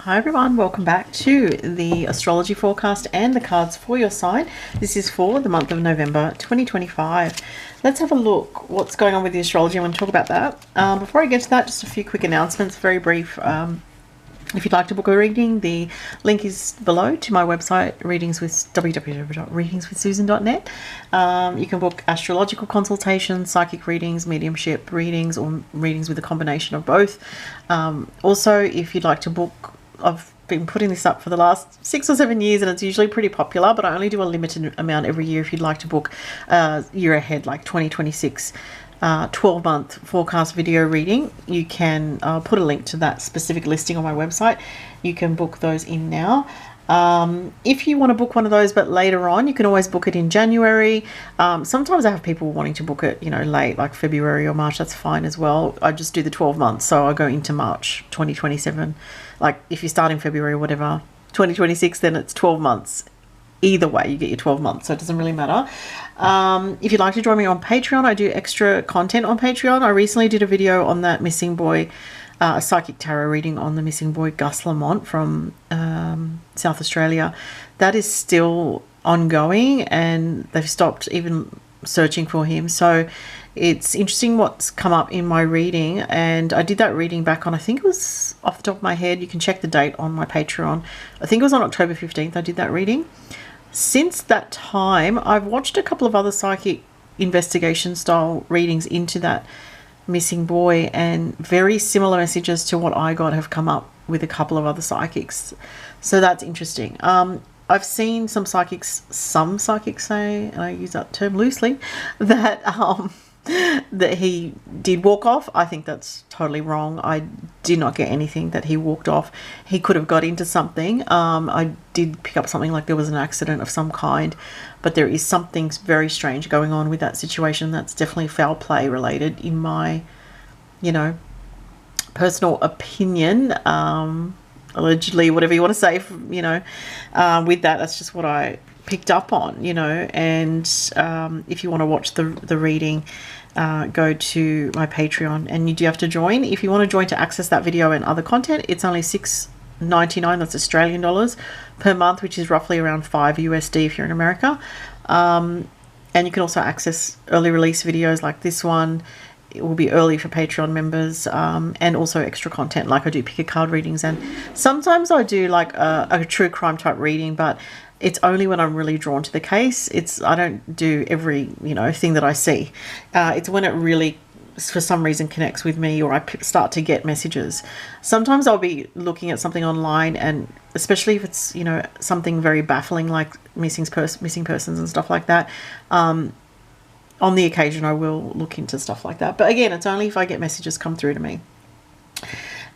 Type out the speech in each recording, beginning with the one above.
Hi everyone, welcome back to the astrology forecast and the cards for your sign. This is for the month of November 2025. Let's have a look what's going on with the astrology. I'm going to talk about that. Before I get to that, just a few quick announcements, very brief. If you'd like to book a reading, the link is below to my website, www.readingswithsusan.net. You can book astrological consultations, psychic readings, mediumship readings, or readings with a combination of both. Also, if you'd like to book, I've been putting this up for the last 6 or 7 years and it's usually pretty popular, but I only do a limited amount every year. If you'd like to book a year ahead, like 2026, 12-month forecast video reading, you can put a link to that specific listing on my website. You can book those in now. If you want to book one of those but later on, you can always book it in January. Sometimes I have people wanting to book it, late, like February or March. That's fine as well. I just do the 12 months, so I go into March 2027. Like if you start in February or whatever, 2026, then it's 12 months. Either way, you get your 12 months, so it doesn't really matter. If you'd like to join me on Patreon, I do extra content on Patreon. I recently did a video on that missing boy, a psychic tarot reading on the missing boy Gus Lamont from South Australia. That is still ongoing and they've stopped even searching for him. So it's interesting what's come up in my reading, and I did that reading back on, I think it was, off the top of my head, you can check the date on my Patreon, I think it was on October 15th I did that reading. Since that time, I've watched a couple of other psychic investigation style readings into that missing boy, and very similar messages to what I got have come up with a couple of other psychics. So that's interesting. I've seen some psychics say, and I use that term loosely, that that he did walk off. I think that's totally wrong. I did not get anything that he walked off. He could have got into something. I did pick up something like there was an accident of some kind, but there is something very strange going on with that situation. That's definitely foul play related in my, personal opinion. Allegedly, whatever you want to say, with that's just what I picked up on, and if you want to watch the reading, go to my Patreon, and you do have to join. If you want to join to access that video and other content, it's only $6.99, that's Australian dollars, per month, which is roughly around $5 USD if you're in America. And you can also access early release videos like this one. It will be early for Patreon members, and also extra content, like I do pick a card readings, and sometimes I do like a true crime type reading, but it's only when I'm really drawn to the case. I don't do every thing that I see. It's when it really for some reason connects with me, or I start to get messages. Sometimes I'll be looking at something online, and especially if it's something very baffling like missing persons and stuff like that, on the occasion I will look into stuff like that, but again, it's only if I get messages come through to me.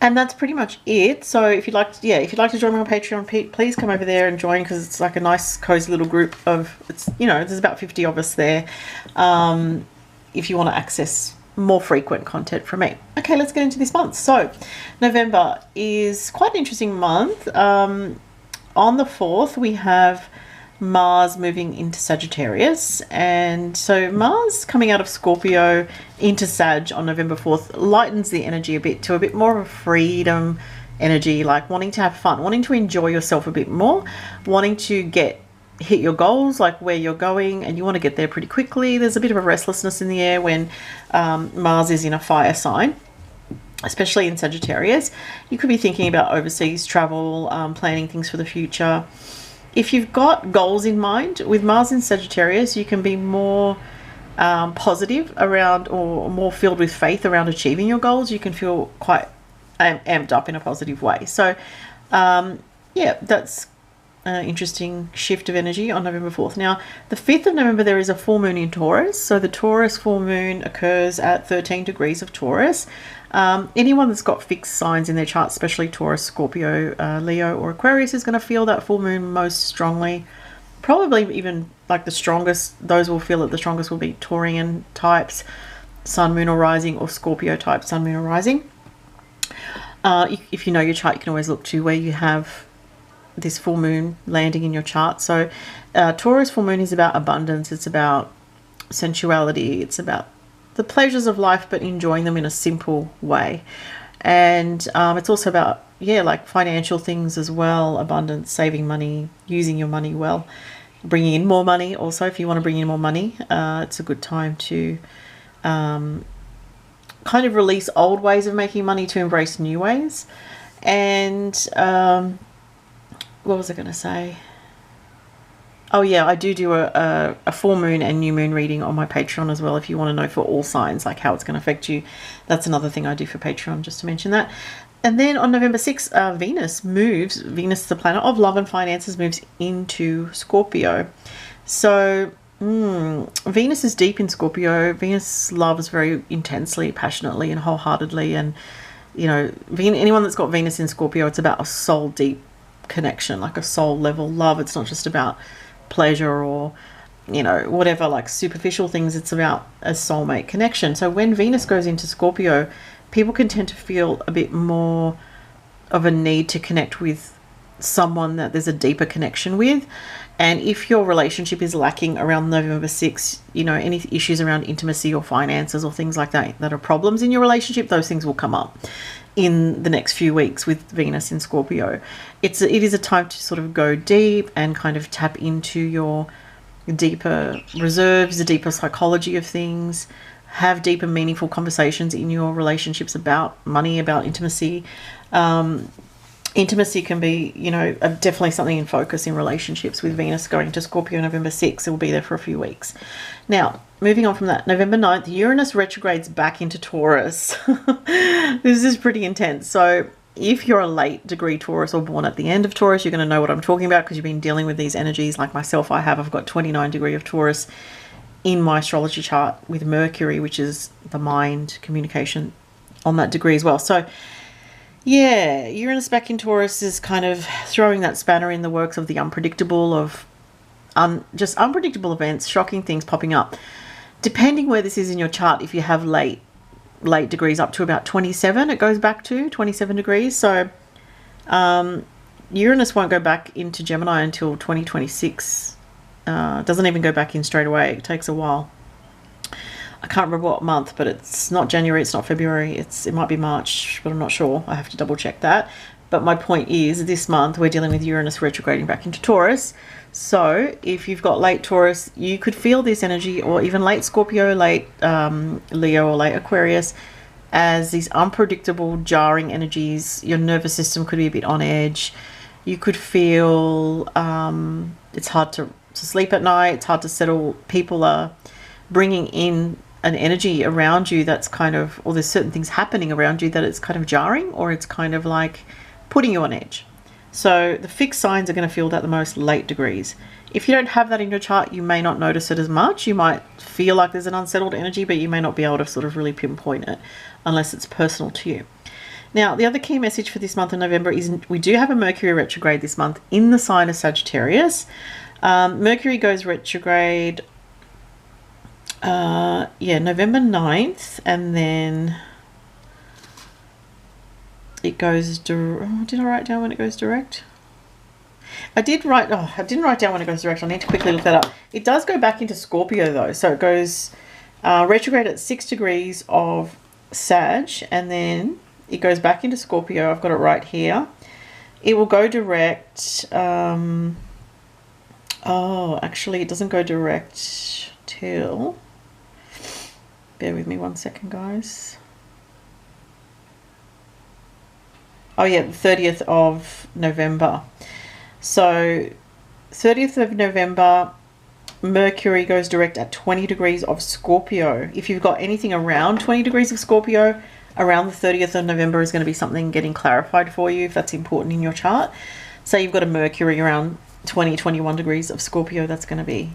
And that's pretty much it. So if you'd like to join me on Patreon, please come over there and join, because it's like a nice cozy little group of, there's about 50 of us there, if you want to access more frequent content from me. Okay, let's get into this month. So November is quite an interesting month. On the 4th we have Mars moving into Sagittarius, and so Mars coming out of Scorpio into Sag on November 4th lightens the energy a bit to a bit more of a freedom energy, like wanting to have fun, wanting to enjoy yourself a bit more, wanting to hit your goals, like where you're going, and you want to get there pretty quickly. There's a bit of a restlessness in the air when Mars is in a fire sign, especially in Sagittarius. You could be thinking about overseas travel, planning things for the future. If you've got goals in mind, with Mars in Sagittarius, you can be more positive around, or more filled with faith around achieving your goals. You can feel quite amped up in a positive way. So, yeah, that's an interesting shift of energy on November 4th. Now, the 5th of November, there is a full moon in Taurus. So the Taurus full moon occurs at 13 degrees of Taurus. Anyone that's got fixed signs in their chart, especially Taurus, Scorpio, Leo, or Aquarius, is going to feel that full moon most strongly. Probably even like the strongest, those will feel it the strongest will be Taurian types, sun, moon, or rising, or Scorpio type, sun, moon, or rising. If you know your chart, you can always look to where you have this full moon landing in your chart. So Taurus full moon is about abundance. It's about sensuality. It's about the pleasures of life, but enjoying them in a simple way. And it's also about, yeah, like financial things as well, abundance, saving money, using your money well, bringing in more money. Also, if you want to bring in more money, it's a good time to kind of release old ways of making money to embrace new ways. And what was I going to say? Oh yeah, I do a full moon and new moon reading on my Patreon as well. If you want to know for all signs, like how it's going to affect you, that's another thing I do for Patreon, just to mention that. And then on November 6th, Venus, the planet of love and finances, moves into Scorpio. So Venus is deep in Scorpio. Venus loves very intensely, passionately, and wholeheartedly. And, you know, anyone that's got Venus in Scorpio, it's about a soul deep connection, like a soul level love. It's not just about pleasure or, you know, whatever, like superficial things. It's about a soulmate connection. So when Venus goes into Scorpio, people can tend to feel a bit more of a need to connect with someone that there's a deeper connection with. And if your relationship is lacking around November 6th, you know, any issues around intimacy or finances or things like that that are problems in your relationship, those things will come up in the next few weeks with Venus in Scorpio. It is a time to sort of go deep and kind of tap into your deeper reserves, the deeper psychology of things, have deeper meaningful conversations in your relationships about money, about intimacy. Intimacy can be, you know, definitely something in focus in relationships with Venus going to Scorpio November 6th. It will be there for a few weeks. Now, moving on from that, November 9th, Uranus retrogrades back into Taurus. This is pretty intense. So if you're a late degree Taurus or born at the end of Taurus, you're going to know what I'm talking about because you've been dealing with these energies like myself. I've got 29 degree of Taurus in my astrology chart with Mercury, which is the mind, communication on that degree as well. So yeah, Uranus back in Taurus is kind of throwing that spanner in the works of the unpredictable, of just unpredictable events, shocking things popping up. Depending where this is in your chart, if you have late degrees up to about 27, it goes back to 27 degrees. So Uranus won't go back into Gemini until 2026. Doesn't even go back in straight away. It takes a while. I can't remember what month, but it's not January, it's not February, it might be March, but I'm not sure. I have to double check that. But my point is, this month we're dealing with Uranus retrograding back into Taurus. So if you've got late Taurus, you could feel this energy, or even late Scorpio, late Leo, or late Aquarius, as these unpredictable, jarring energies. Your nervous system could be a bit on edge. You could feel it's hard to sleep at night, it's hard to settle. People are bringing in an energy around you that's kind of, or there's certain things happening around you that it's kind of jarring, or it's kind of like putting you on edge. So the fixed signs are going to feel that the most late degrees. If you don't have that in your chart, you may not notice it as much. You might feel like there's an unsettled energy, but you may not be able to sort of really pinpoint it unless it's personal to you. Now, the other key message for this month of November is we do have a Mercury retrograde this month in the sign of Sagittarius. Mercury goes retrograde November 9th, and then it goes did I write down when it goes direct? I didn't write down when it goes direct. I need to quickly look that up. It does go back into Scorpio though, so it goes retrograde at 6 degrees of Sag, and then it goes back into Scorpio. I've got it right here. It will go direct actually it doesn't go direct till, bear with me one second, guys. Oh yeah, the 30th of November. So 30th of November, Mercury goes direct at 20 degrees of Scorpio. If you've got anything around 20 degrees of Scorpio, around the 30th of November is going to be something getting clarified for you if that's important in your chart. So you've got a Mercury around 21 degrees of Scorpio, that's going to be,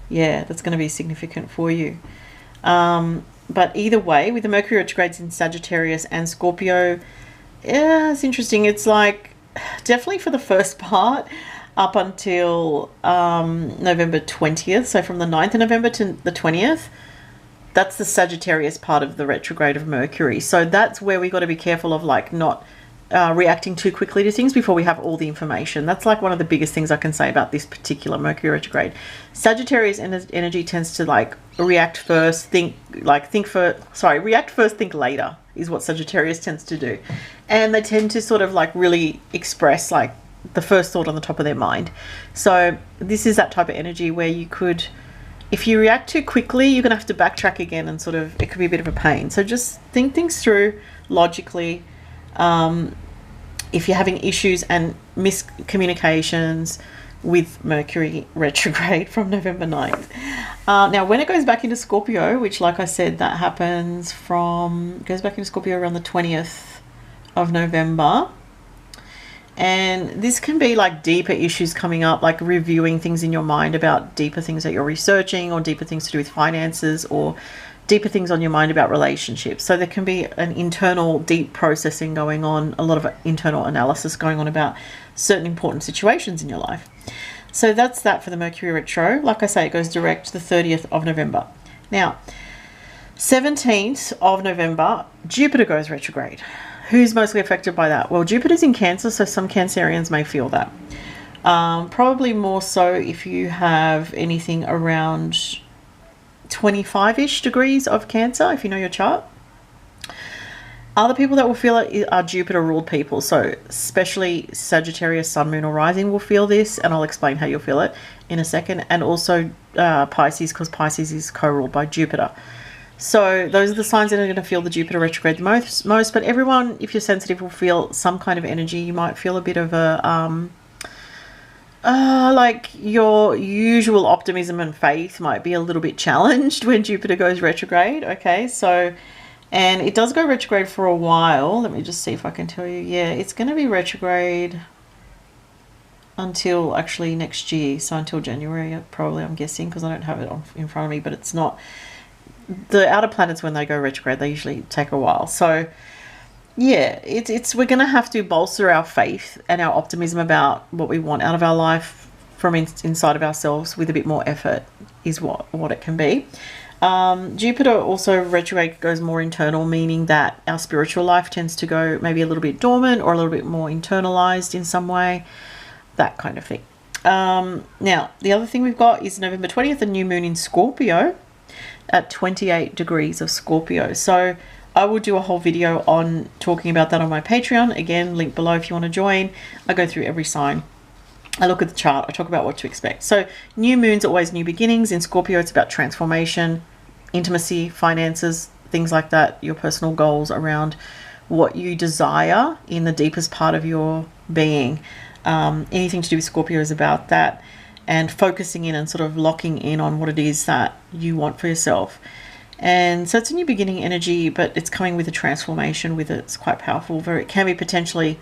yeah, that's going to be significant for you. But either way, with the Mercury retrogrades in Sagittarius and Scorpio, yeah, it's interesting. It's like definitely for the first part up until November 20th. So from the 9th of November to the 20th, that's the Sagittarius part of the retrograde of Mercury. So that's where we got to be careful of like not reacting too quickly to things before we have all the information. That's like one of the biggest things I can say about this particular Mercury retrograde. Sagittarius energy tends to like react first, react first, think later is what Sagittarius tends to do. And they tend to sort of like really express like the first thought on the top of their mind. So this is that type of energy where you could, if you react too quickly, you're going to have to backtrack again, and sort of, it could be a bit of a pain. So just think things through logically. If you're having issues and miscommunications with Mercury retrograde from November 9th. Now, when it goes back into Scorpio, which, like I said, that happens goes back into Scorpio around the 20th of November. And this can be like deeper issues coming up, like reviewing things in your mind about deeper things that you're researching, or deeper things to do with finances, or deeper things on your mind about relationships. So there can be an internal deep processing going on, a lot of internal analysis going on about certain important situations in your life. So that's that for the Mercury retro. Like I say, it goes direct the 30th of November. Now, 17th of November, Jupiter goes retrograde. Who's mostly affected by that? Well, Jupiter's in Cancer, so some Cancerians may feel that. Probably more so if you have anything around 25-ish degrees of Cancer, if you know your chart. Other people that will feel it are Jupiter ruled people, so especially Sagittarius, Sun, Moon or Rising will feel this, and I'll explain how you'll feel it in a second. And also Pisces, because Pisces is co-ruled by Jupiter. So those are the signs that are going to feel the Jupiter retrograde the most. But everyone, if you're sensitive, will feel some kind of energy. You might feel a bit of a like your usual optimism and faith might be a little bit challenged when Jupiter goes retrograde. Okay, so, and it does go retrograde for a while. Let me just see if I can tell you. Yeah, it's going to be retrograde until actually next year. So until January, probably, I'm guessing, because I don't have it in front of me, but it's not. The outer planets, when they go retrograde, they usually take a while. So yeah, we're going to have to bolster our faith and our optimism about what we want out of our life from inside of ourselves with a bit more effort, is what it can be. Jupiter also retrograde goes more internal, meaning that our spiritual life tends to go maybe a little bit dormant or a little bit more internalized in some way, that kind of thing. Now, the other thing we've got is November 20th, a new moon in Scorpio at 28 degrees of Scorpio. So I will do a whole video on talking about that on my Patreon. Again, link below if you want to join. I go through every sign. I look at the chart. I talk about what to expect. So new moon's always new beginnings. In Scorpio, it's about transformation, intimacy, finances, things like that, your personal goals around what you desire in the deepest part of your being. Anything to do with Scorpio is about that, and focusing in and sort of locking in on what it is that you want for yourself. And so it's a new beginning energy, but it's coming with a transformation with it. It's quite powerful. It can be potentially,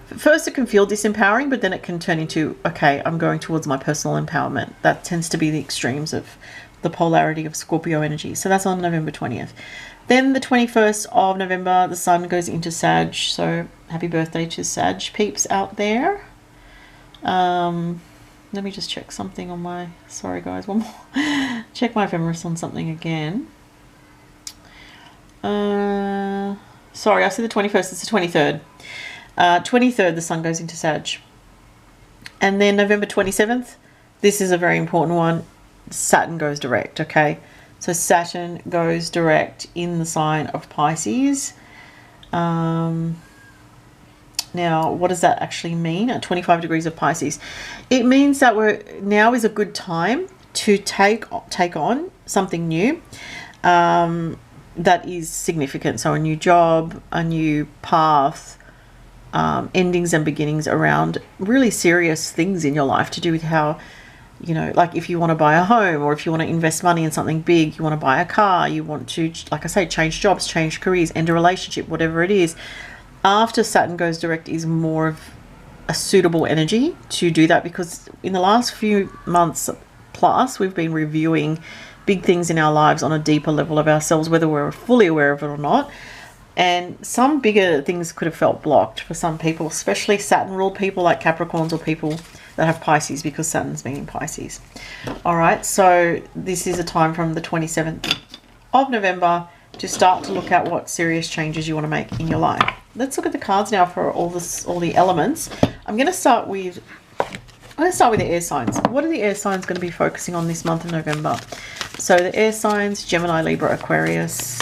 first it can feel disempowering, but then it can turn into, okay, I'm going towards my personal empowerment. That tends to be the extremes of the polarity of Scorpio energy. So that's on November 20th. Then the 21st of November, the sun goes into Sag. So happy birthday to Sag peeps out there. Let me just check something on my, sorry guys, one more. Check my ephemeris on something again. Sorry, I said the 21st, it's the 23rd. 23rd, the sun goes into Sag. And then November 27th, this is a very important one. Saturn goes direct, okay? So Saturn goes direct in the sign of Pisces. Now, what does that actually mean at 25 degrees of Pisces? It means that now is a good time to take on something new that is significant. So a new job, a new path, endings and beginnings around really serious things in your life to do with how, you know, like if you want to buy a home, or if you want to invest money in something big, you want to buy a car, you want to, like I say, change jobs, change careers, end a relationship, whatever it is. After Saturn goes direct is more of a suitable energy to do that, because in the last few months plus, we've been reviewing big things in our lives on a deeper level of ourselves, whether we're fully aware of it or not. And some bigger things could have felt blocked for some people, especially Saturn-ruled people like Capricorns or people that have Pisces, because Saturn's been in Pisces. All right, so this is a time from the 27th of November to start to look at what serious changes you want to make in your life. Let's look at the cards now for all the elements. I'm going to start with the air signs. What are the air signs going to be focusing on this month of November? So the air signs, Gemini, Libra, Aquarius.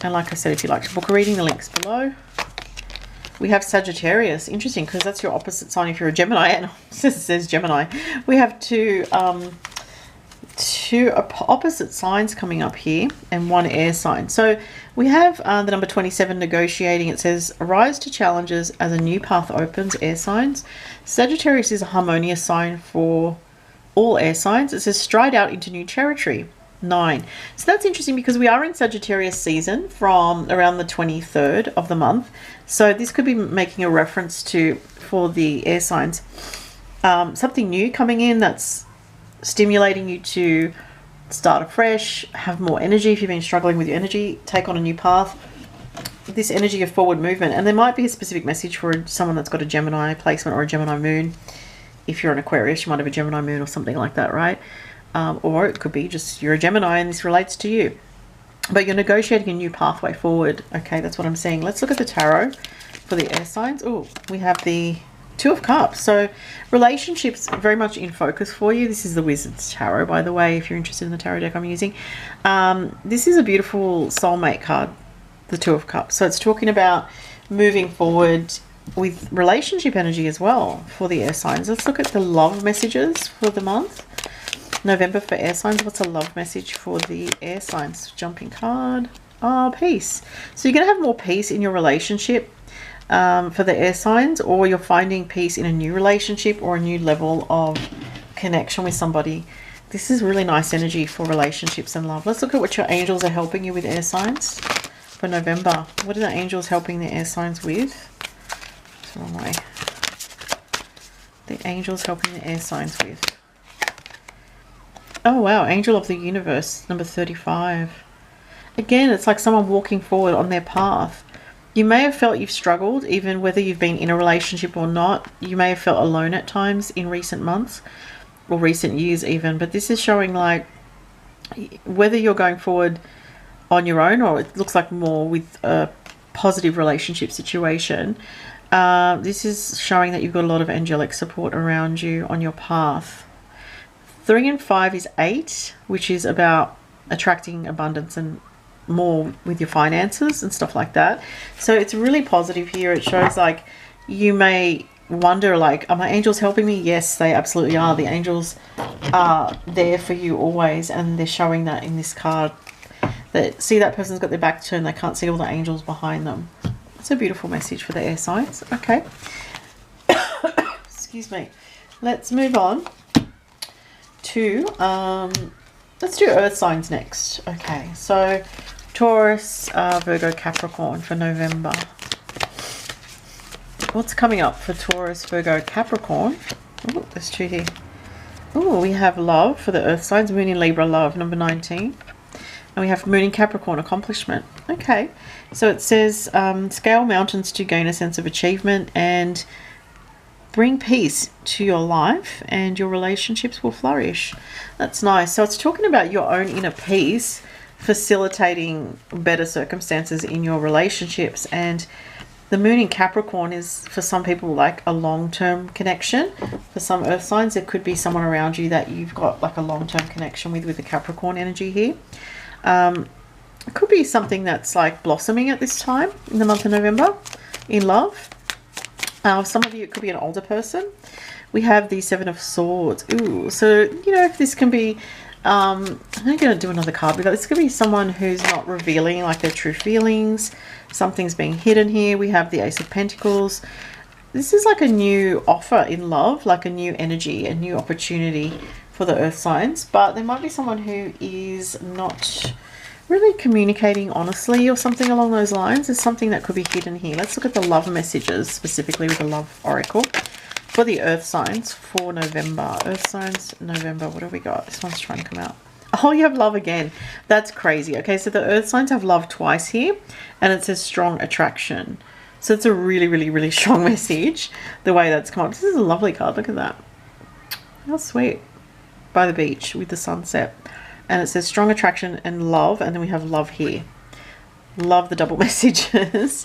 And like I said, if you'd like to book a reading, the link's below. We have Sagittarius. Interesting, because that's your opposite sign if you're a Gemini. And it says Gemini. We have two opposite signs coming up here and one air sign. So we have the number 27, negotiating. It says, arise to challenges as a new path opens, air signs. Sagittarius is a harmonious sign for all air signs. It says, stride out into new territory. 9. So that's interesting because we are in Sagittarius season from around the 23rd of the month. So this could be making a reference to, for the air signs, something new coming in that's stimulating you to start afresh, have more energy if you've been struggling with your energy, take on a new path. This energy of forward movement. And there might be a specific message for someone that's got a Gemini placement or a Gemini moon. If you're an Aquarius, you might have a Gemini moon or something like that, right? Or it could be just you're a Gemini and this relates to you. But you're negotiating a new pathway forward. Okay, that's what I'm saying. Let's look at the tarot for the air signs. Oh, we have the Two of Cups. So relationships very much in focus for you. This is the Wizard's Tarot, by the way, if you're interested in the tarot deck I'm using. This is a beautiful soulmate card, the Two of Cups. So it's talking about moving forward with relationship energy as well for the air signs. Let's look at the love messages for the month. November for air signs. What's a love message for the air signs? Jumping card. Oh, peace. So you're going to have more peace in your relationship for the air signs, or you're finding peace in a new relationship or a new level of connection with somebody. This is really nice energy for relationships and love. Let's look at what your angels are helping you with, air signs, for November. What are the angels helping the air signs with? It's the wrong way. The angels helping the air signs with. Oh wow, Angel of the Universe, number 35. Again, it's like someone walking forward on their path. You may have felt you've struggled, even whether you've been in a relationship or not. You may have felt alone at times in recent months or recent years even. But this is showing like whether you're going forward on your own or it looks like more with a positive relationship situation. This is showing that you've got a lot of angelic support around you on your path. 3 and 5 is 8, which is about attracting abundance and more with your finances and stuff like that. So it's really positive here. It shows like you may wonder like, are my angels helping me? Yes, they absolutely are. The angels are there for you always, and they're showing that in this card. That see, that person's got their back turned, they can't see all the angels behind them. It's a beautiful message for the air signs. Okay. Excuse me. Let's move on to let's do earth signs next. Okay, so Taurus, Virgo, Capricorn for November. What's coming up for Taurus, Virgo, Capricorn? Oh, there's two here. Oh, we have love for the earth signs, moon in Libra, love, number 19. And we have moon in Capricorn, accomplishment. Okay, so it says scale mountains to gain a sense of achievement and bring peace to your life and your relationships will flourish. That's nice. So it's talking about your own inner peace, facilitating better circumstances in your relationships. And the moon in Capricorn is for some people like a long-term connection. For some earth signs, there could be someone around you that you've got like a long-term connection with the Capricorn energy here. It could be something that's like blossoming at this time in the month of November in love. Some of you, it could be an older person. We have the 7 of Swords. Ooh, so, you know, if this can be, I'm going to do another card with that. This could be someone who's not revealing like their true feelings. Something's being hidden here. We have the Ace of Pentacles. This is like a new offer in love, like a new energy, a new opportunity for the earth signs. But there might be someone who is not really communicating honestly or something along those lines. There's something that could be hidden here. Let's look at the love messages, specifically with the love oracle for the earth signs for November. Earth signs, November. What have we got? This one's trying to come out. Oh, you have love again. That's crazy. Okay, so the earth signs have love twice here, and it says strong attraction. So it's a really, really, really strong message, the way that's come up. This is a lovely card. Look at that. How sweet. By the beach with the sunset. And it says strong attraction and love. And then we have love here. Love the double messages.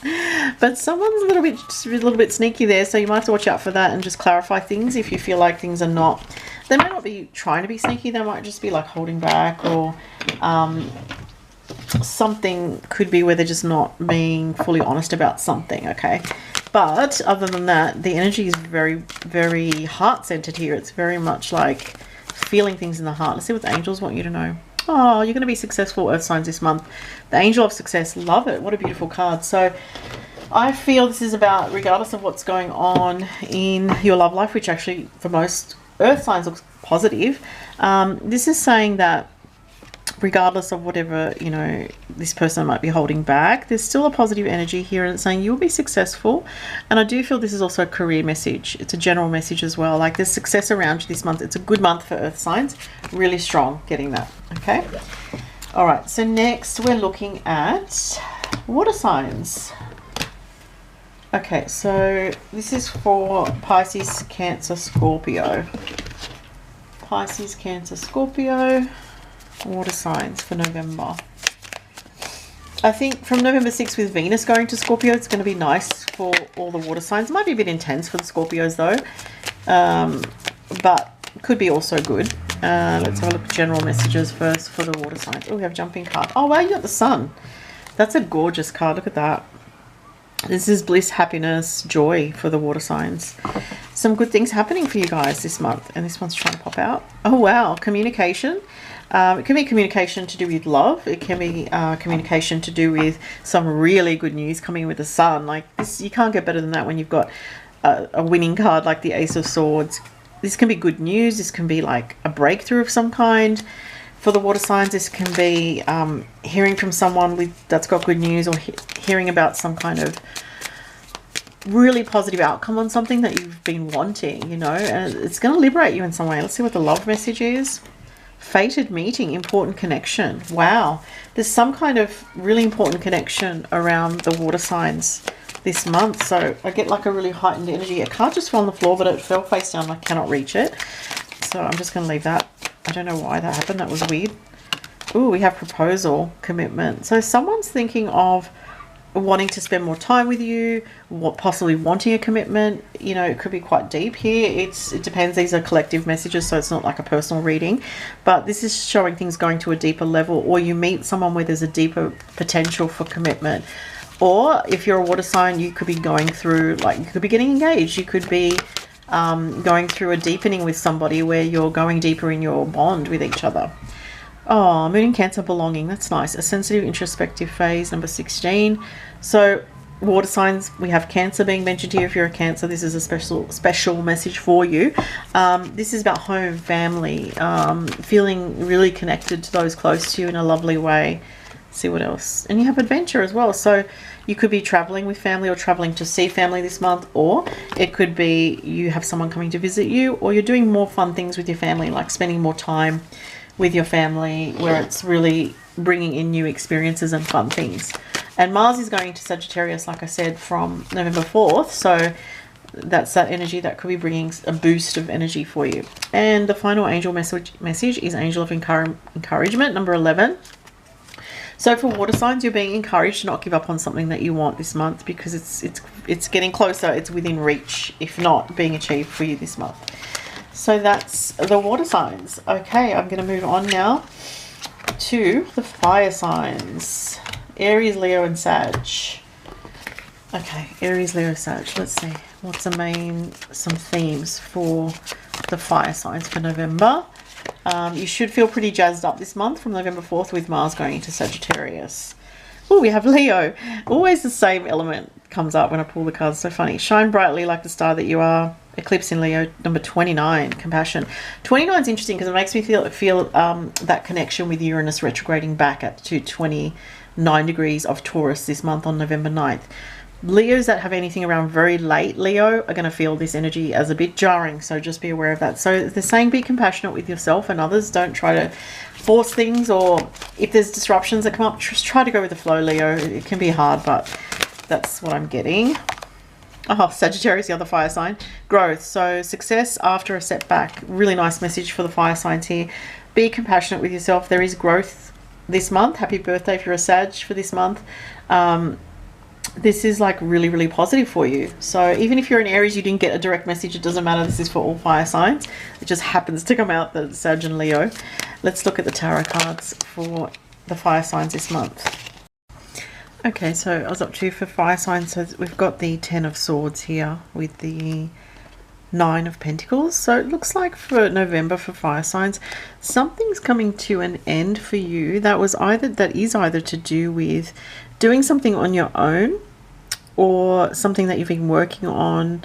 But someone's a little bit sneaky there. So you might have to watch out for that and just clarify things if you feel like things are not. They might not be trying to be sneaky. They might just be like holding back or something could be where they're just not being fully honest about something, okay? But other than that, the energy is very, very heart-centered here. It's very much like feeling things in the heart. Let's see what the angels want you to know. Oh, you're going to be successful, Earth signs, this month. The Angel of Success. Love it. What a beautiful card. So I feel this is about, regardless of what's going on in your love life, which actually for most Earth signs looks positive, this is saying that regardless of whatever, you know, this person might be holding back, there's still a positive energy here, and it's saying you'll be successful. And I do feel this is also a career message. It's a general message as well. Like there's success around you this month. It's a good month for Earth signs. Really strong getting that. Okay. All right. So next we're looking at water signs. Okay. So this is for Pisces, Cancer, Scorpio. Pisces, Cancer, Scorpio. Water signs for November. I think from November 6th with Venus going to Scorpio, it's going to be nice for all the water signs. Might be a bit intense for the Scorpios though, but could be also good. Let's have a look at general messages first for the water signs. Oh, we have jumping card. Oh wow, you got the sun. That's a gorgeous card. Look at that. This is bliss, happiness, joy for the water signs. Some good things happening for you guys this month. And this one's trying to pop out. Oh wow, communication. It can be communication to do with love. It can be communication to do with some really good news coming with the sun. Like this, you can't get better than that when you've got a winning card like the Ace of Swords. This can be good news. This can be like a breakthrough of some kind. For the water signs, this can be hearing from someone that's got good news, or hearing about some kind of really positive outcome on something that you've been wanting, you know, and it's going to liberate you in some way. Let's see what the love message is. Fated meeting, important connection. Wow, there's some kind of really important connection around the water signs this month. So I get like a really heightened energy. A card just fell on the floor, but it fell face down. I cannot reach it, so I'm just going to leave that. I don't know why that happened. That was weird. Ooh, we have proposal, commitment. So someone's thinking of wanting to spend more time with you, possibly wanting a commitment. You know, it could be quite deep here. It depends. These are collective messages, so it's not like a personal reading, but this is showing things going to a deeper level, or you meet someone where there's a deeper potential for commitment. Or if you're a water sign, you could be going through, like, you could be getting engaged. You could be going through a deepening with somebody where you're going deeper in your bond with each other. Oh, Moon in Cancer, belonging. That's nice. A sensitive, introspective phase, number 16. So water signs, we have Cancer being mentioned here. If you're a Cancer, this is a special message for you. This is about home, family, feeling really connected to those close to you in a lovely way. Let's see what else. And you have adventure as well. So you could be traveling with family, or traveling to see family this month, or it could be you have someone coming to visit you, or you're doing more fun things with your family, like spending more time with your family, where it's really bringing in new experiences and fun things. And Mars is going to Sagittarius, like I said, from November 4th. So that's that energy that could be bringing a boost of energy for you. And the final angel message is Angel of Encouragement, number 11. So for water signs, you're being encouraged to not give up on something that you want this month, because it's getting closer. It's within reach, if not being achieved for you this month. So that's the water signs. Okay, I'm going to move on now to the fire signs. Aries, Leo, and Sag. Okay, Aries, Leo, Sag. Let's see. What's some themes for the fire signs for November? You should feel pretty jazzed up this month from November 4th with Mars going into Sagittarius. Oh, we have Leo. Always the same element comes up when I pull the cards. So funny. Shine brightly like the star that you are. Eclipse in Leo, number 29, compassion. 29 is interesting because it makes me feel that connection with Uranus retrograding back to 29 degrees of Taurus this month on November 9th. Leos that have anything around very late Leo are going to feel this energy as a bit jarring, so just be aware of that. So they're saying be compassionate with yourself and others. Don't try to force things, or if there's disruptions that come up, just try to go with the flow, Leo. It can be hard, but that's what I'm getting. Oh, Sagittarius, the other fire sign. Growth. So success after a setback. Really nice message for the fire signs here. Be compassionate with yourself. There is growth this month. Happy birthday if you're a Sag for this month. This is like really, really positive for you. So even if you're an Aries, you didn't get a direct message, it doesn't matter. This is for all fire signs. It just happens to come out, the Sag and Leo. Let's look at the tarot cards for the fire signs this month. Okay, so I was up to for fire signs. So we've got the 10 of Swords here with the 9 of Pentacles. So it looks like for November for fire signs, something's coming to an end for you. That is either to do with doing something on your own, or something that you've been working on.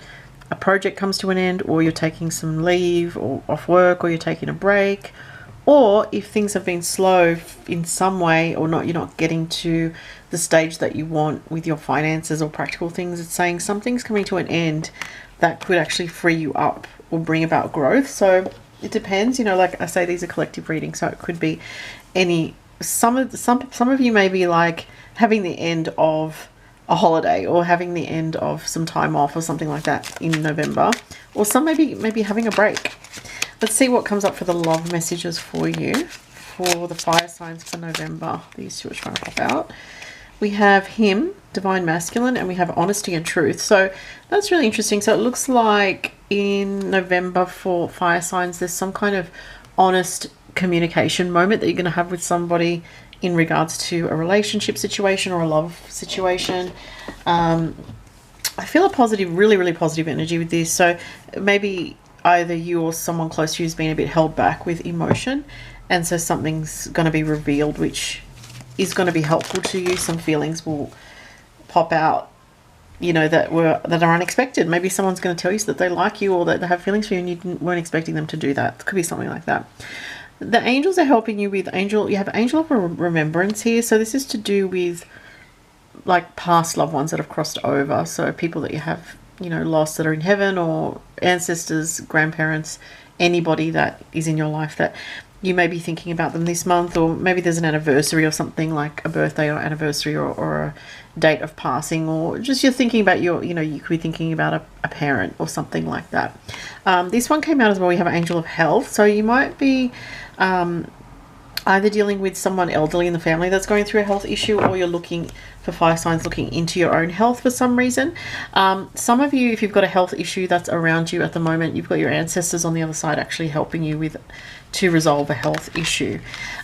A project comes to an end, or you're taking some leave or off work, or you're taking a break. Or if things have been slow in some way, or not, you're not getting to the stage that you want with your finances or practical things, it's saying something's coming to an end that could actually free you up or bring about growth. So it depends, you know, like I say, these are collective readings, so it could be some of you may be like having the end of a holiday, or having the end of some time off or something like that in November, or some maybe having a break. Let's see what comes up for the love messages for you for the fire signs for November. These two are trying to pop out. We have him, divine masculine, and we have honesty and truth. So that's really interesting. So it looks like in November for fire signs, there's some kind of honest communication moment that you're going to have with somebody in regards to a relationship situation or a love situation. I feel a positive, really positive energy with this. So maybe either you or someone close to you has been a bit held back with emotion, and so something's going to be revealed which is going to be helpful to you. Some feelings will pop out, you know, that are unexpected. Maybe someone's going to tell you that they like you, or that they have feelings for you, and you weren't expecting them to do that. It could be something like that. The angels are helping you with you have angel of remembrance here. So this is to do with like past loved ones that have crossed over. So people that you have, you know, lost that are in heaven, or ancestors, grandparents, anybody that is in your life that you may be thinking about them this month. Or maybe there's an anniversary or something, like a birthday or anniversary, or a date of passing, or just you're thinking about you could be thinking about a parent or something like that. This one came out as well. We have an angel of health. So you might be either dealing with someone elderly in the family that's going through a health issue, or you're looking for fire signs looking into your own health for some reason. Some of you, if you've got a health issue that's around you at the moment, you've got your ancestors on the other side actually helping you to resolve a health issue.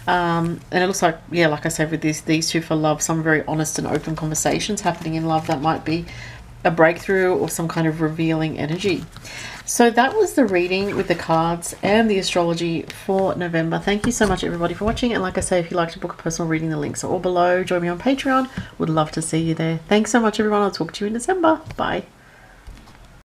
And it looks like, yeah, like I said, with these two for love, some very honest and open conversations happening in love that might be a breakthrough or some kind of revealing energy. So that was the reading with the cards and the astrology for November. Thank you so much, everybody, for watching. And like I say, if you'd like to book a personal reading, the links are all below. Join me on Patreon. Would love to see you there. Thanks so much, everyone. I'll talk to you in December. Bye.